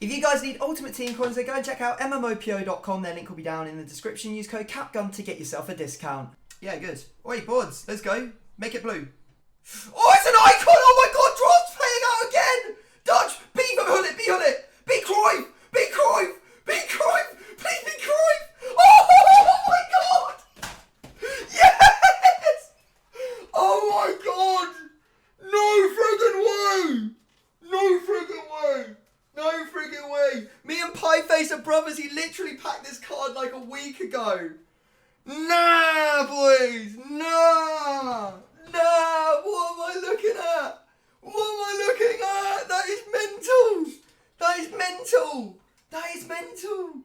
If you guys need Ultimate Team coins, then go and check out MMOPO.com. Their link will be down in the description. Use code CapGun to get yourself a discount. Yeah, good. Oi, boards, let's go. Make it blue. Oh, it's an icon! Oh my god, Draft's playing out again! Dutch, be on it! Be Cruyff! Be Cruyff! Be Cruyff! Please be Cruyff! Oh my god! Yes! Oh my god! No friggin' way! No friggin' way! No friggin' way! Me and Pieface are brothers. He literally packed this card like a week ago. Nah, boys! Nah! Nah! What am I looking at? What am I looking at? That is mental! That is mental! That is mental!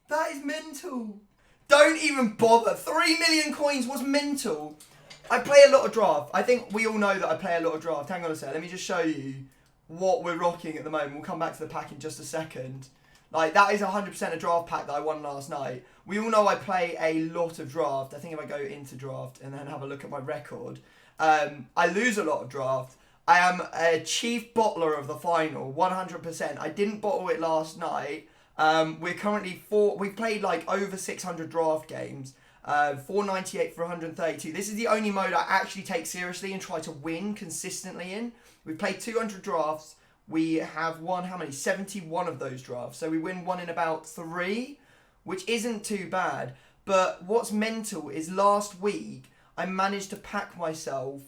That is mental! Don't even bother. 3 million coins was mental. I play a lot of draft. I think we all know that I play a lot of draft. Hang on a sec. Let me just show you what we're rocking at the moment. We'll come back to the pack in just a second. Like, that is 100% a draft pack that I won last night. We all know I play a lot of draft. I think if I go into draft and then have a look at my record, I lose a lot of draft. I am a chief bottler of the final, 100%. I didn't bottle it last night. We're currently we've played like over 600 draft games. 498 for 132. This is the only mode I actually take seriously and try to win consistently in. We've played 200 drafts. We have won, how many? 71 of those drafts. So we win one in about 3, which isn't too bad. But what's mental is last week, I managed to pack myself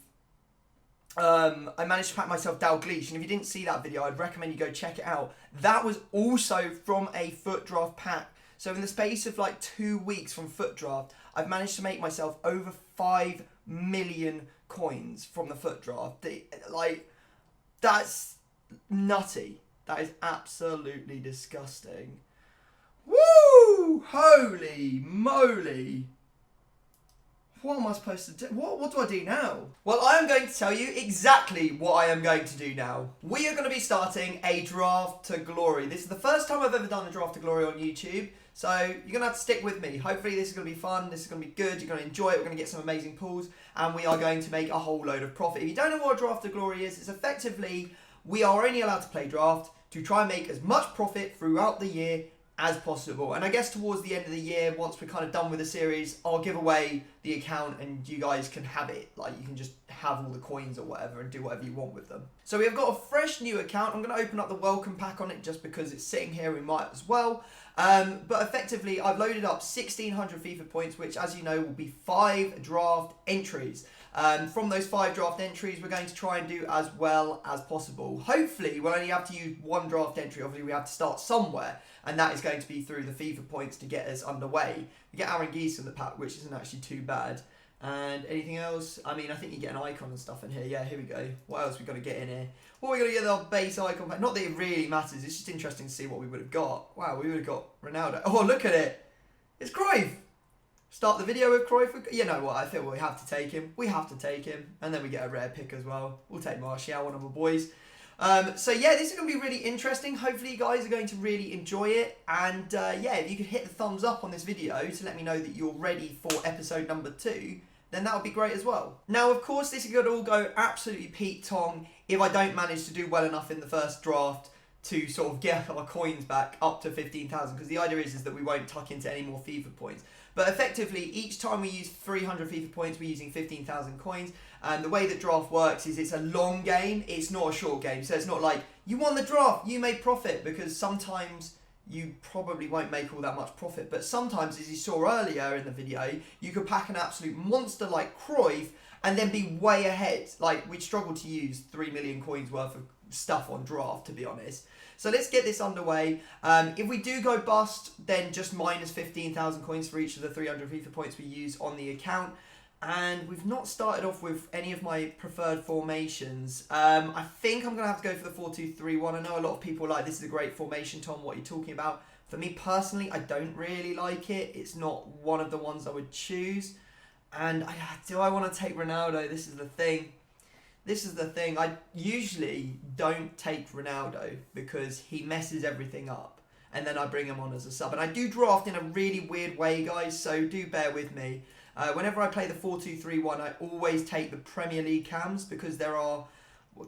Dalglish, and if you didn't see that video, I'd recommend you go check it out. That was also from a foot draft pack. So in the space of like 2 weeks from foot draft, I've managed to make myself over 5 million coins from the foot draft. Like, that's nutty. That is absolutely disgusting. Woo! Holy moly. What am I supposed to do? What do I do now? Well, I am going to tell you exactly what I am going to do now. We are going to be starting a draft to glory. This is the first time I've ever done a draft to glory on YouTube. So you're going to have to stick with me. Hopefully this is going to be fun. This is going to be good. You're going to enjoy it. We're going to get some amazing pulls. And we are going to make a whole load of profit. If you don't know what a draft to glory is, it's effectively we are only allowed to play draft to try and make as much profit throughout the year as possible. And I guess towards the end of the year, once we're kind of done with the series, I'll give away the account and you guys can have it. Like, you can just have all the coins or whatever and do whatever you want with them. So we have got a fresh new account. I'm going to open up the welcome pack on it just because it's sitting here. We might as well. But effectively, I've loaded up 1,600 FIFA points, which, as you know, will be 5 draft entries. From those 5 draft entries, we're going to try and do as well as possible. Hopefully, we'll only have to use 1 draft entry. Obviously, we have to start somewhere, and that is going to be through the FIFA points to get us underway. We get Aaron Geese in the pack, which isn't actually too bad. And anything else? I mean, I think you get an icon and stuff in here. Yeah, here we go. What else we got to get in here? Well, we got to get our base icon pack. Not that it really matters. It's just interesting to see what we would have got. Wow, we would have got Ronaldo. Oh, look at it. It's Cruyff. Start the video with Cruyff. You know what? I feel we have to take him. We have to take him. And then we get a rare pick as well. We'll take Martial, one of my boys. So yeah, this is going to be really interesting. Hopefully you guys are going to really enjoy it. And yeah, if you could hit the thumbs up on this video to let me know that you're ready for episode number 2, then that would be great as well. Now, of course, this could all go absolutely Pete Tong if I don't manage to do well enough in the first draft to sort of get our coins back up to 15,000, because the idea is that we won't tuck into any more FIFA points. But effectively, each time we use 300 FIFA points, we're using 15,000 coins. And the way that draft works is it's a long game. It's not a short game. So it's not like, you won the draft, you made profit, because sometimes you probably won't make all that much profit. But sometimes, as you saw earlier in the video, you could pack an absolute monster like Cruyff and then be way ahead. Like, we'd struggle to use 3 million coins worth of stuff on draft, to be honest. So let's get this underway. If we do go bust, then just minus 15,000 coins for each of the 300 FIFA points we use on the account. And we've not started off with any of my preferred formations. I think I'm going to have to go for the 4-2-3-1. I know a lot of people are like, this is a great formation, Tom, what are you talking about? For me personally, I don't really like it. It's not one of the ones I would choose. And do I want to take Ronaldo? This is the thing. I usually don't take Ronaldo because he messes everything up. And then I bring him on as a sub. And I do draft in a really weird way, guys, so do bear with me. Whenever I play the 4-2-3-1, I always take the Premier League cams because there are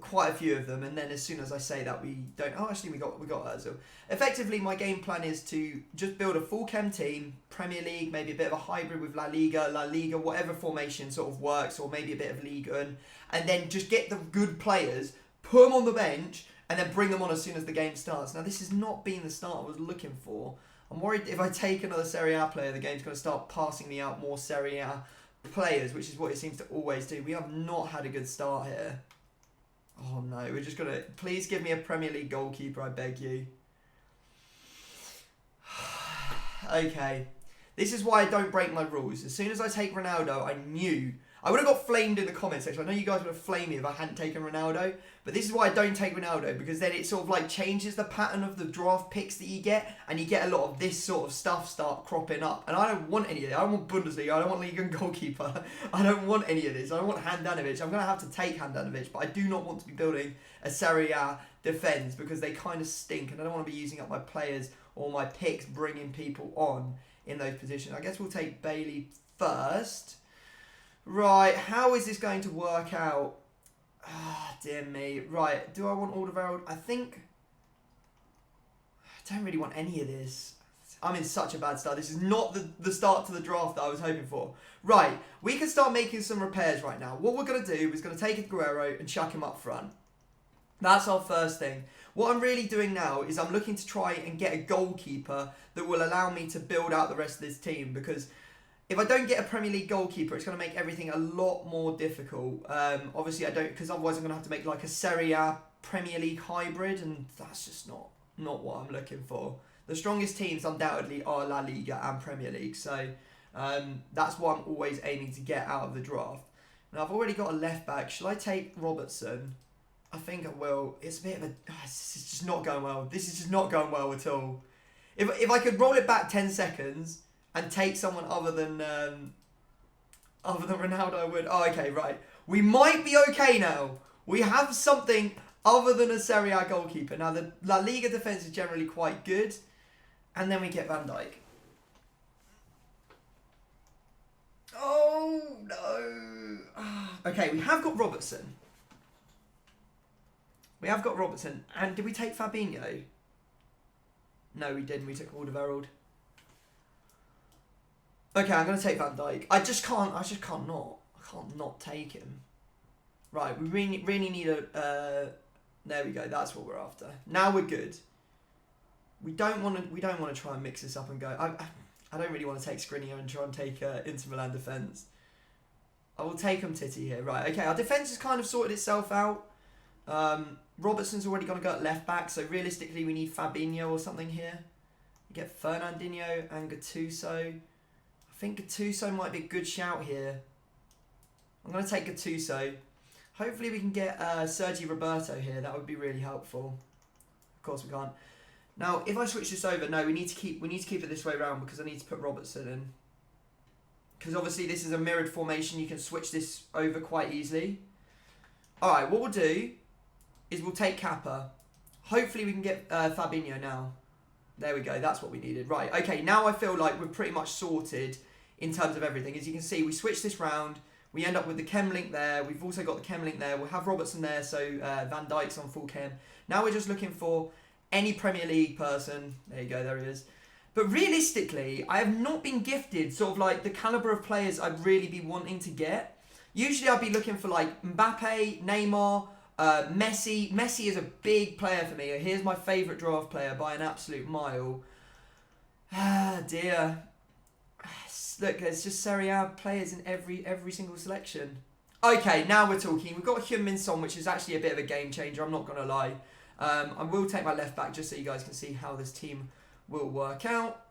quite a few of them, and then as soon as I say that, we don't. Oh, actually, we got Ozil. Effectively, my game plan is to just build a full chem team, Premier League, maybe a bit of a hybrid with La Liga, whatever formation sort of works, or maybe a bit of Ligue 1, and then just get the good players, put them on the bench, and then bring them on as soon as the game starts. Now, this has not been the start I was looking for. I'm worried if I take another Serie A player, the game's going to start passing me out more Serie A players, which is what it seems to always do. We have not had a good start here. Oh no, we're just going to... Please give me a Premier League goalkeeper, I beg you. Okay. This is why I don't break my rules. As soon as I take Ronaldo, I knew... I would have got flamed in the comment section. I know you guys would have flamed me if I hadn't taken Ronaldo. But this is why I don't take Ronaldo. Because then it sort of like changes the pattern of the draft picks that you get. And you get a lot of this sort of stuff start cropping up. And I don't want any of it. I don't want Bundesliga. I don't want Liga goalkeeper. I don't want any of this. I don't want Handanovic. I'm going to have to take Handanovic. But I do not want to be building a Serie A defence. Because they kind of stink. And I don't want to be using up my players or my picks bringing people on in those positions. I guess we'll take Bailey first. Right, how is this going to work out? Ah, dear me. Right, do I want Alderweireld? I think... I don't really want any of this. I'm in such a bad start. This is not the start to the draft that I was hoping for. Right, we can start making some repairs right now. What we're going to do is going to take Aguero and chuck him up front. That's our first thing. What I'm really doing now is I'm looking to try and get a goalkeeper that will allow me to build out the rest of this team, because... if I don't get a Premier League goalkeeper, it's going to make everything a lot more difficult. Obviously, I don't, because otherwise I'm going to have to make like a Serie A Premier League hybrid, and that's just not what I'm looking for. The strongest teams undoubtedly are La Liga and Premier League, so that's what I'm always aiming to get out of the draft. Now, I've already got a left back. Shall I take Robertson? I think I will. It's a bit of a... this is just not going well. This is just not going well at all. If I could roll it back 10 seconds... and take someone other than Ronaldo, I would. Oh, okay, right. We might be okay now. We have something other than a Serie A goalkeeper. Now, the La Liga defence is generally quite good. And then we get Van Dijk. Oh, no. Okay, we have got Robertson. And did we take Fabinho? No, we didn't. We took Alderweireld. Okay, I'm going to take Van Dijk. I can't not take him. Right, we really need a... there we go, that's what we're after. Now we're good. We don't want to try and mix this up and go... I don't really want to take Skriniar and try and take Inter Milan defence. I will take Titi here. Right, okay, our defence has kind of sorted itself out. Robertson's already going to go at left back, so realistically we need Fabinho or something here. We get Fernandinho and Gattuso. I think Gattuso might be a good shout here. I'm going to take Gattuso. Hopefully we can get Sergi Roberto here. That would be really helpful. Of course we can't. Now, if I switch this over, no, we need to keep it this way around because I need to put Robertson in. Because obviously this is a mirrored formation. You can switch this over quite easily. Alright, what we'll do is we'll take Kappa. Hopefully we can get Fabinho now. There we go, that's what we needed. Right, okay, now I feel like we're pretty much sorted in terms of everything. As you can see, we switch this round. We end up with the chem link there. We've also got the chem link there. We'll have Robertson there, so Van Dijk's on full chem. Now we're just looking for any Premier League person. There you go, there he is. But realistically, I have not been gifted sort of like the calibre of players I'd really be wanting to get. Usually I'd be looking for like Mbappe, Neymar, Messi. Messi is a big player for me. Here's my favourite draft player by an absolute mile. Ah, dear. Look, there's just Serie A players in every single selection. Okay, now we're talking. We've got Heung-min Son, which is actually a bit of a game changer, I'm not going to lie. I will take my left back just so you guys can see how this team will work out.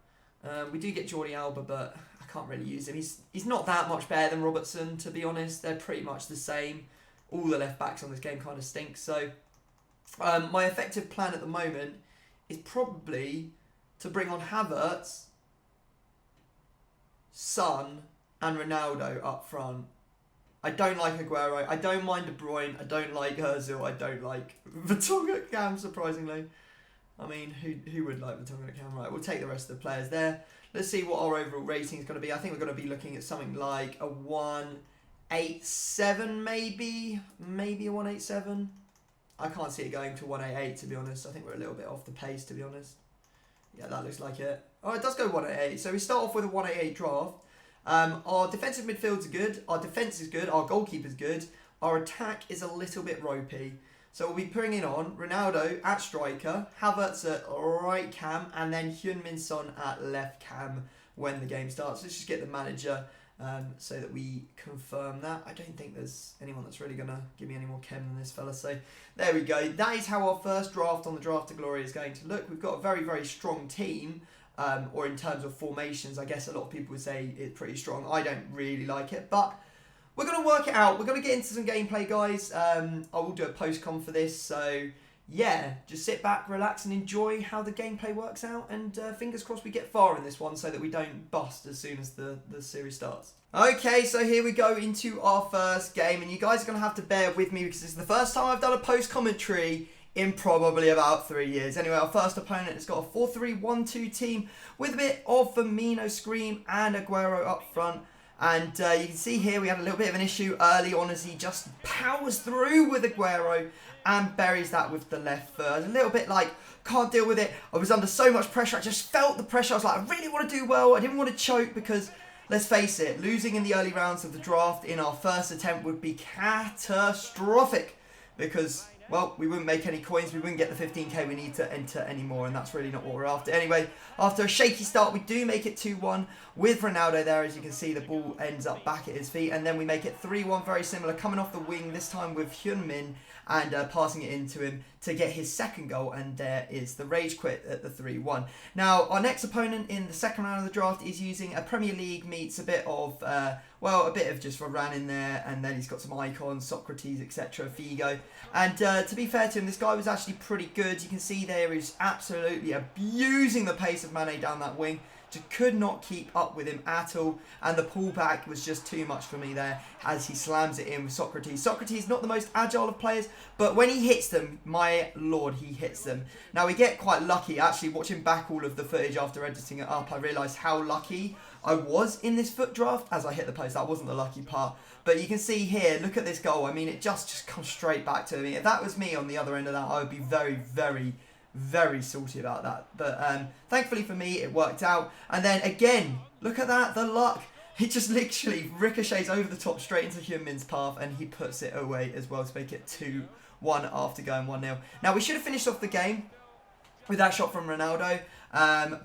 We do get Jordi Alba, but I can't really use him. He's not that much better than Robertson, to be honest. They're pretty much the same. All the left backs on this game kind of stink. So my effective plan at the moment is probably to bring on Havertz, Son, and Ronaldo up front. I don't like Aguero. I don't mind De Bruyne. I don't like Ozil. I don't like Vertonghen Cam, surprisingly. I mean, who would like Vertonghen Cam? Right, we'll take the rest of the players there. Let's see what our overall rating is going to be. I think we're going to be looking at something like a 187 maybe. Maybe a 187. I can't see it going to 188, to be honest. I think we're a little bit off the pace, to be honest. Yeah, that looks like it. Oh, it does go 188. So we start off with a 188 draft. Our defensive midfields are good. Our defence is good. Our goalkeeper's good. Our attack is a little bit ropey. So we'll be bringing on Ronaldo at striker, Havertz at right cam, and then Heung-min Son at left cam when the game starts. Let's just get the manager so that we confirm that. I don't think there's anyone that's really going to give me any more chem than this fella. So there we go. That is how our first draft on the Draft to Glory is going to look. We've got a very, very strong team. Or in terms of formations, I guess a lot of people would say it's pretty strong. I don't really like it, but we're going to work it out. We're going to get into some gameplay, guys. I will do a post-com for this, so yeah, just sit back, relax, and enjoy how the gameplay works out, and fingers crossed we get far in this one so that we don't bust as soon as the series starts. Okay, so here we go into our first game, and you guys are going to have to bear with me because this is the first time I've done a post-commentary in probably about 3 years. Anyway, our first opponent has got a 4-3-1-2 team with a bit of Firmino, Scream, and Aguero up front. And you can see here we had a little bit of an issue early on as he just powers through with Aguero and buries that with the left foot. I was a little bit like, can't deal with it. I was under so much pressure. I just felt the pressure. I was like, I really want to do well. I didn't want to choke because, let's face it, losing in the early rounds of the draft in our first attempt would be catastrophic because, well, we wouldn't make any coins, we wouldn't get the 15k we need to enter anymore, and that's really not what we're after. Anyway, after a shaky start, we do make it 2-1 with Ronaldo there. As you can see, the ball ends up back at his feet, and then we make it 3-1, very similar, coming off the wing, this time with Heung-min, and passing it into him to get his second goal, and there is the rage quit at the 3-1. Now, our next opponent in the second round of the draft is using a Premier League meets a bit of, well, a bit of just Varane in there, and then he's got some icons, Socrates, etc., Figo. And to be fair to him, this guy was actually pretty good. You can see there he's absolutely abusing the pace of Mane down that wing. Just could not keep up with him at all, and the pullback was just too much for me there as he slams it in with Socrates. Socrates not the most agile of players, but when he hits them, my lord, he hits them. Now we get quite lucky. Actually, watching back all of the footage after editing it up, I realised how lucky I was in this foot draft as I hit the post. That wasn't the lucky part, but you can see here, look at this goal. I mean, it just comes straight back to me. If that was me on the other end of that, I would be very, very, very salty about that. But thankfully for me, it worked out. And then again, look at that, the luck. It just literally ricochets over the top straight into Heung-min's path, and he puts it away as well to make it 2-1 after going 1-0. Now, we should have finished off the game with that shot from Ronaldo,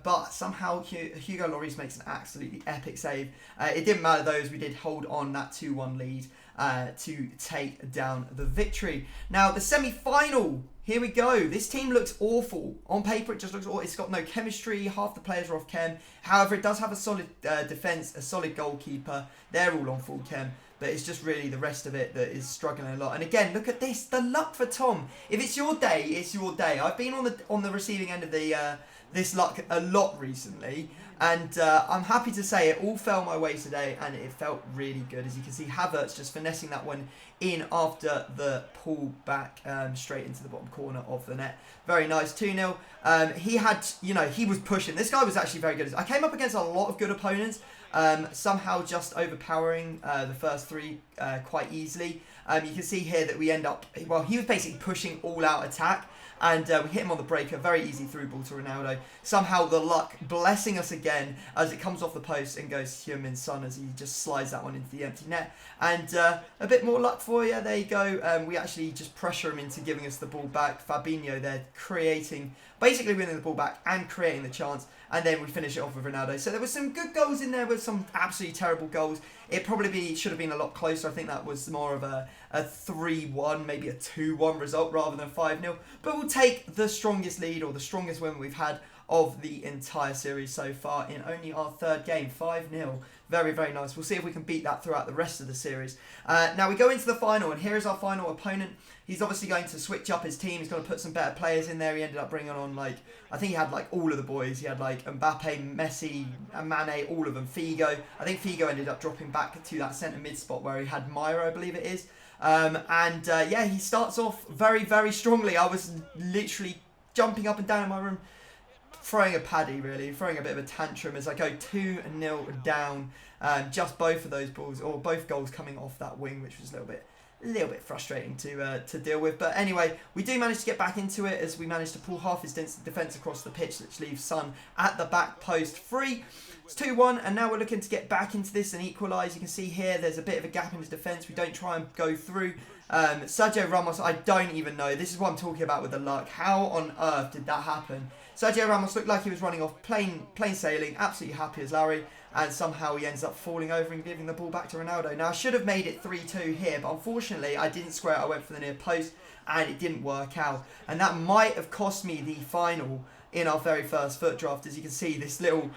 but somehow Hugo Lloris makes an absolutely epic save. It didn't matter though, as we did hold on that 2-1 lead to take down the victory. Now, the semi-final, here we go. This team looks awful. On paper, it just looks awful. It's got no chemistry. Half the players are off chem. However, it does have a solid defence, a solid goalkeeper. They're all on full chem. But it's just really the rest of it that is struggling a lot. And again, look at this. The luck for Tom. If it's your day, it's your day. I've been on the receiving end of the this luck a lot recently. And I'm happy to say it all fell my way today, and it felt really good. As you can see, Havertz just finessing that one in after the pull back straight into the bottom corner of the net. Very nice, 2-0. He had, he was pushing. This guy was actually very good. I came up against a lot of good opponents, somehow just overpowering the first three quite easily. You can see here that we end up, well, he was basically pushing all out attack. And we hit him on the breaker, very easy through ball to Ronaldo. Somehow the luck blessing us again as it comes off the post and goes to Heung-min Son as he just slides that one into the empty net. And a bit more luck for you, there you go. We actually just pressure him into giving us the ball back. Fabinho there creating, basically winning the ball back and creating the chance. And then we finish it off with Ronaldo. So there were some good goals in there with some absolutely terrible goals. It probably should have been a lot closer. I think that was more of a 3-1, maybe a 2-1 result rather than 5-0. But we'll take the strongest lead or the strongest win we've had of the entire series so far in only our third game, 5-0. Very, very nice. We'll see if we can beat that throughout the rest of the series. Now we go into the final, and here is our final opponent. He's obviously going to switch up his team. He's going to put some better players in there. He ended up bringing on, I think he had all of the boys. He had Mbappe, Messi, and Mane, all of them. Figo. I think Figo ended up dropping back to that centre mid spot where he had Myra, I believe it is. Yeah, he starts off very, very strongly. I was literally jumping up and down in my room, throwing a paddy, really, throwing a bit of a tantrum as I go 2-0 down. Just both of those balls, or both goals coming off that wing, which was a little bit a little bit frustrating to deal with. But anyway, we do manage to get back into it as we manage to pull half his defence across the pitch, which leaves Son at the back post free. It's 2-1, and now we're looking to get back into this and equalise. You can see here there's a bit of a gap in his defence. We don't try and go through. Sergio Ramos, I don't even know. This is what I'm talking about with the luck. How on earth did that happen? Sergio Ramos looked like he was running off plain sailing, absolutely happy as Larry, and somehow he ends up falling over and giving the ball back to Ronaldo. Now, I should have made it 3-2 here, but unfortunately, I didn't square it. I went for the near post, and it didn't work out. And that might have cost me the final in our very first foot draft. As you can see, this little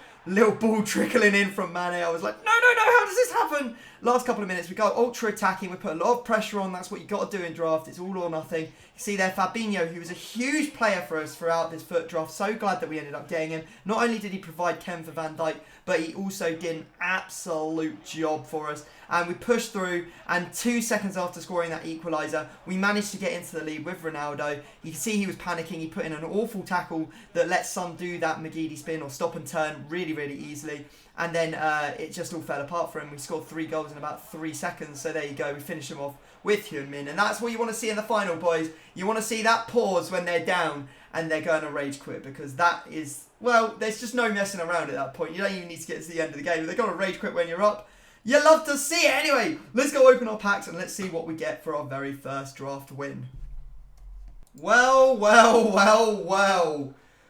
ball trickling in from Mane. I was like, no, how does this happen? Last couple of minutes, we go ultra attacking. We put a lot of pressure on. That's what you got to do in draft. It's all or nothing. You see there, Fabinho, who was a huge player for us throughout this foot draft. So glad that we ended up getting him. Not only did he provide Ken for Van Dijk, but he also did an absolute job for us. And we pushed through, and 2 seconds after scoring that equaliser, we managed to get into the lead with Ronaldo. You can see he was panicking. He put in an awful tackle that lets Son do that McGeady spin or stop and turn really easily. And then it just all fell apart for him. We scored 3 goals in about 3 seconds. So there you go. We finished them off with Heung-min. And that's what you want to see in the final, boys. You want to see that pause when they're down and they're going to rage quit, because that is, well, there's just no messing around at that point. You don't even need to get to the end of the game. They're going to rage quit when you're up. You love to see it. Anyway, let's go open our packs and let's see what we get for our very first draft win. Well.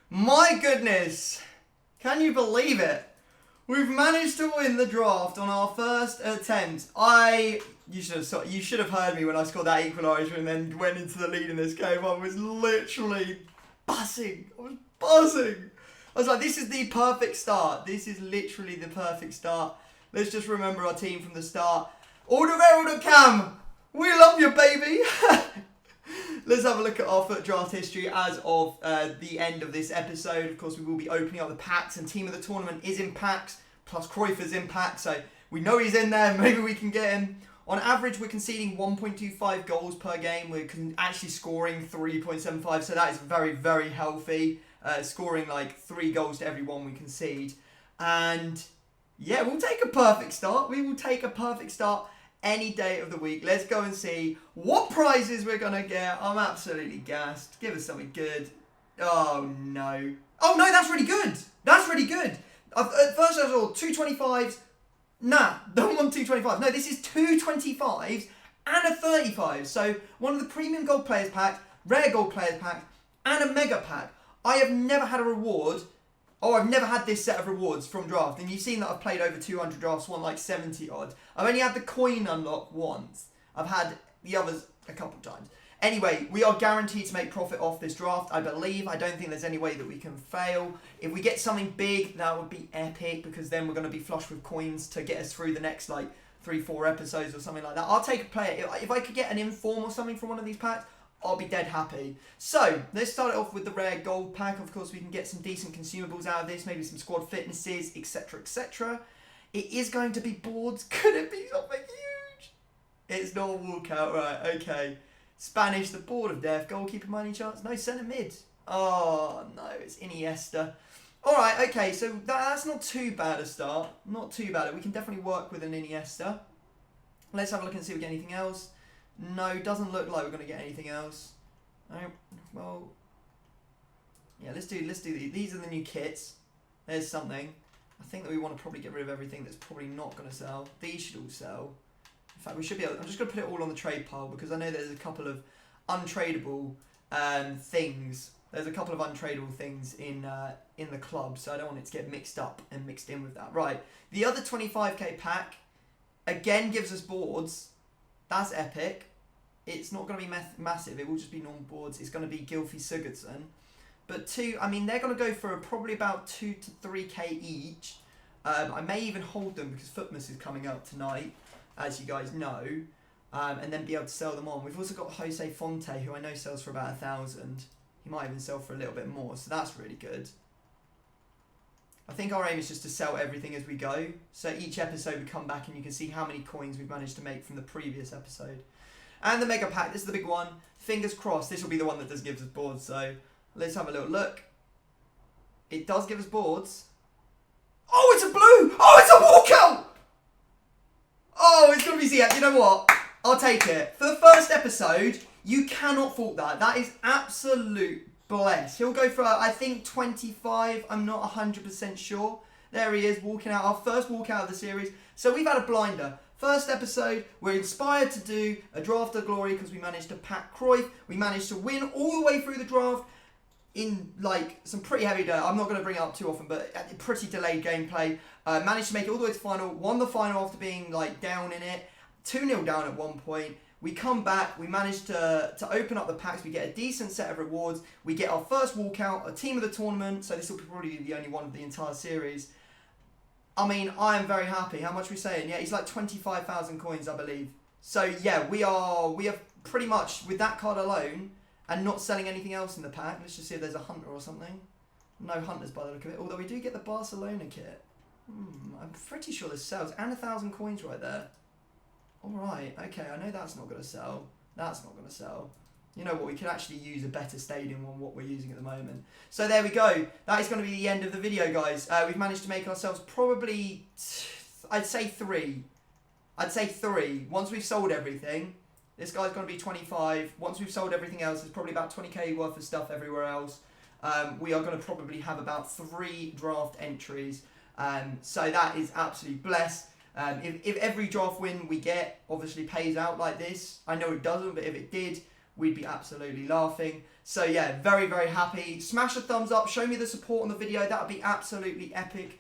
My goodness. Can you believe it? We've managed to win the draft on our first attempt. You should have heard me when I scored that equaliser and then went into the lead in this game. I was literally buzzing. I was like, this is the perfect start. This is literally the perfect start. Let's just remember our team from the start. Cam, we love you, baby. Let's have a look at our foot draft history as of the end of this episode. Of course, we will be opening up the packs, and team of the tournament is in packs, plus Cruyff is in packs, so we know he's in there. Maybe we can get him. On average, we're conceding 1.25 goals per game. We're actually scoring 3.75, so that is very healthy. Scoring like 3 goals to every 1 we concede. And yeah, we'll take a perfect start. We will take a perfect start any day of the week. Let's go and see what prizes we're going to get. I'm absolutely gassed. Give us something good. Oh, no. Oh, no, that's really good. That's really good. At first I saw 225s. Nah, don't want 225s. No, this is 225s and a 35. So one of the premium gold players pack, rare gold players pack, and a mega pack. I have never had a reward. I've never had this set of rewards from draft. And you've seen that I've played over 200 drafts, won like 70 odd. I've only had the coin unlock once. I've had the others a couple times. Anyway, we are guaranteed to make profit off this draft, I believe. I don't think there's any way that we can fail. If we get something big, that would be epic, because then we're going to be flush with coins to get us through the next like 3-4 episodes or something like that. I'll take a player. If I could get an inform or something from one of these packs, I'll be dead happy. So, let's start it off with the rare gold pack. Of course, we can get some decent consumables out of this, maybe some squad fitnesses, etc. It is going to be boards. Could it be something huge? It's not a walkout, right, okay. Spanish, the board of death. Goalkeeper by any chance? No, centre mid. Oh, no, it's Iniesta. Alright, okay, so that's not too bad a start. Not too bad. We can definitely work with an Iniesta. Let's have a look and see if we get anything else. No, doesn't look like we're going to get anything else. Well, yeah, let's do these. These are the new kits. There's something. I think that we want to probably get rid of everything that's probably not going to sell. These should all sell. In fact, we should be able. I'm just going to put it all on the trade pile because I know there's a couple of untradeable things. There's a couple of untradeable things in the club, so I don't want it to get mixed up and mixed in with that. Right, the other 25k pack again gives us boards. That's epic. It's not going to be massive. It will just be normal boards. It's going to be Gylfi Sigurdsson. But they're going to go for probably about 2 to 3k each. I may even hold them because Footmas is coming out tonight, as you guys know, and then be able to sell them on. We've also got Jose Fonte, who I know sells for about 1,000. He might even sell for a little bit more, so that's really good. I think our aim is just to sell everything as we go. So each episode we come back and you can see how many coins we've managed to make from the previous episode. And the mega pack, this is the big one. Fingers crossed, this will be the one that does give us boards. So let's have a little look. It does give us boards. Oh, it's a blue! Oh, it's a walkout! Oh, it's going to be Ziyech. You know what? I'll take it. For the first episode, you cannot fault that. That is absolute bless. He'll go for, I think, 25. I'm not 100% sure. There he is, walking out. Our first walkout of the series. So we've had a blinder. First episode, we're inspired to do a draft of glory because we managed to pack Cruyff. We managed to win all the way through the draft in like some pretty heavy dirt. I'm not going to bring it up too often, but pretty delayed gameplay. Managed to make it all the way to final. Won the final after being like down in it. 2-0 down at one point. We come back, we manage to open up the packs, we get a decent set of rewards, we get our first walkout, a team of the tournament, so this will probably be the only one of the entire series. I mean, I am very happy. How much are we saying? Yeah, he's like 25,000 coins, I believe. So yeah, we have pretty much, with that card alone, and not selling anything else in the pack, let's just see if there's a hunter or something. No hunters by the look of it, although we do get the Barcelona kit. I'm pretty sure this sells, and 1,000 coins right there. Alright, okay, I know that's not going to sell. That's not going to sell. You know what, we could actually use a better stadium on what we're using at the moment. So there we go. That is going to be the end of the video, guys. We've managed to make ourselves probably, I'd say 3. I'd say 3. Once we've sold everything, this guy's going to be 25. Once we've sold everything else, there's probably about 20k worth of stuff everywhere else. We are going to probably have about 3 draft entries. So that is absolutely blessed. If every draft win we get obviously pays out like this, I know it doesn't, but if it did, we'd be absolutely laughing. So yeah, very, very happy. Smash a thumbs up, show me the support on the video, that would be absolutely epic.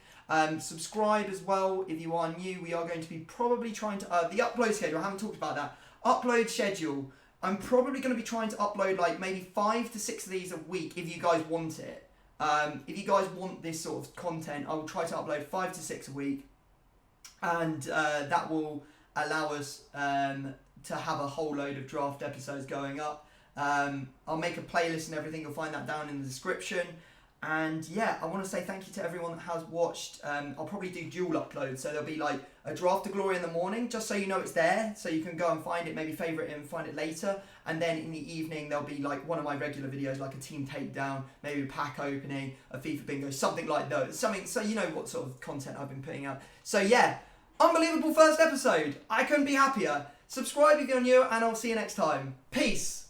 Subscribe as well if you are new. We are going to be probably trying to, the upload schedule, I haven't talked about that. Upload schedule, I'm probably going to be trying to upload like maybe 5 to 6 of these a week if you guys want it. If you guys want this sort of content, I will try to upload 5 to 6 a week. And that will allow us to have a whole load of draft episodes going up. I'll make a playlist and everything. You'll find that down in the description. And yeah, I want to say thank you to everyone that has watched. I'll probably do dual uploads. So there'll be like a draft of glory in the morning, just so you know it's there. So you can go and find it, maybe favourite it and find it later. And then in the evening, there'll be like one of my regular videos, like a team takedown, maybe a pack opening, a FIFA bingo, something like those. Something so you know what sort of content I've been putting out. So yeah. Unbelievable first episode. I couldn't be happier. Subscribe if you're new, and I'll see you next time. Peace.